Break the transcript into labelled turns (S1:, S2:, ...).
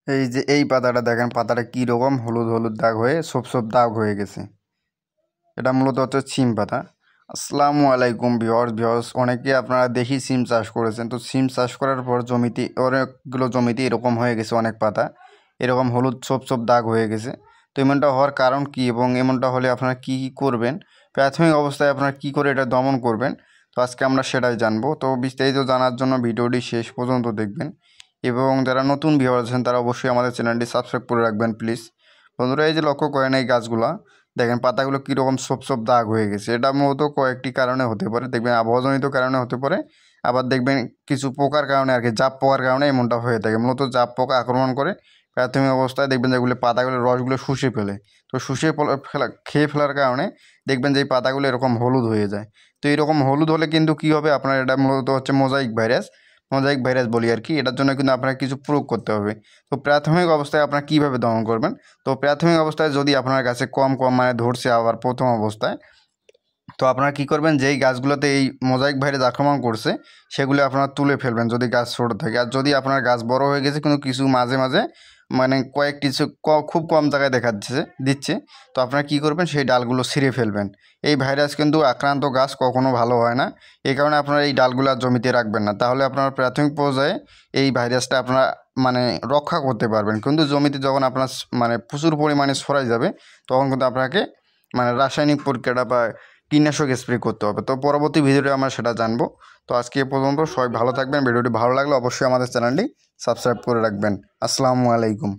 S1: এই যে এই পাতাটা দেখেন, পাতাটা কি রকম হলুদ হলুদ দাগ হয়ে সব দাগ হয়ে গেছে। এটা মূলত হচ্ছে সিম পাতা। আসসালামু আলাইকুম ভিউয়ার্স, অনেকে আপনারা দেখি সিম চাষ করেছেন। তো সিম চাষ করার পর জমিতে অনেকগুলো জমিতে এরকম হয়ে গেছে, অনেক পাতা এরকম হলুদ সব দাগ হয়ে গেছে। তো এমনটা হওয়ার কারণ কি এবং এমনটা হলে আপনারা কি কি করবেন, প্রাথমিক অবস্থায় আপনারা কি করে এটা দমন করবেন, তো আজকে আমরা সেটাই জানবো। তো বিস্তারিত জানার জন্য ভিডিওটি শেষ পর্যন্ত দেখবেন এবং যারা নতুন ভিউয়ার আছেন তারা অবশ্যই আমাদের চ্যানেলটি সাবস্ক্রাইব করে রাখবেন প্লিজ। বন্ধুরা, এই যে লক্ষ্য করেন এই গাছগুলা দেখেন পাতাগুলো কীরকম সব দাগ হয়ে গেছে। এটা মূলত কয়েকটি কারণে হতে পারে, দেখবেন আবহাওয়াজনিত কারণে হতে পারে, আবার দেখবেন কিছু পোকার কারণে আর কি, জাপ পোকার কারণে এমনটা হয়ে থাকে। মূলত জাপ পোকা আক্রমণ করে প্রাথমিক অবস্থায় দেখবেন যেগুলো পাতাগুলো রসগুলো শুষে ফেলে। তো খেয়ে ফেলার কারণে দেখবেন যে এই পাতাগুলো এরকম হলুদ হয়ে যায়। তো এরকম হলুদ হলে কিন্তু কী হবে, আপনার এটা মূলত হচ্ছে মোজাইক ভাইরাস বলি আর কি। এটার জন্য কিন্তু আপনার কিছু প্রয়োগ করতে হবে। তো প্রাথমিক অবস্থায় আপনারা কীভাবে দমন করবেন, তো প্রাথমিক অবস্থায় যদি আপনার কাছে কম মানে ধরছে আবার প্রথম অবস্থায়, তো আপনারা কী করবেন, যেই গাছগুলোতে এই মোজাইক ভাইরাস আক্রমণ করছে সেগুলো আপনারা তুলে ফেলবেন যদি গাছ ছোটো থাকে। আর যদি আপনার গাছ বড় হয়ে গেছে কিন্তু কিছু মাঝে মাঝে মানে খুব কম জায়গায় দিচ্ছে, তো আপনারা কী করবেন, সেই ডালগুলো ছিঁড়ে ফেলবেন। এই ভাইরাস কিন্তু আক্রান্ত গাছ কখনো ভালো হয় না, এই কারণে আপনারা এই ডালগুলো জমিতে রাখবেন না। তাহলে আপনারা প্রাথমিক পর্যায়ে এই ভাইরাসটা আপনারা মানে রক্ষা করতে পারবেন। কিন্তু জমিতে যখন আপনার মানে প্রচুর পরিমাণে ছড়াই যাবে তখন কিন্তু আপনাকে মানে রাসায়নিক প্রক্রিয়াটা বা কীটনাশক স্প্রে করতে হবে। তো পরবর্তী ভিডিওতে আমরা সেটা জানবো। তো আজকে এ পর্যন্ত, সবাই ভালো থাকবেন। ভিডিওটি ভালো লাগলে অবশ্যই আমাদের চ্যানেলটি সাবস্ক্রাইব করে রাখবেন। আসসালামু আলাইকুম।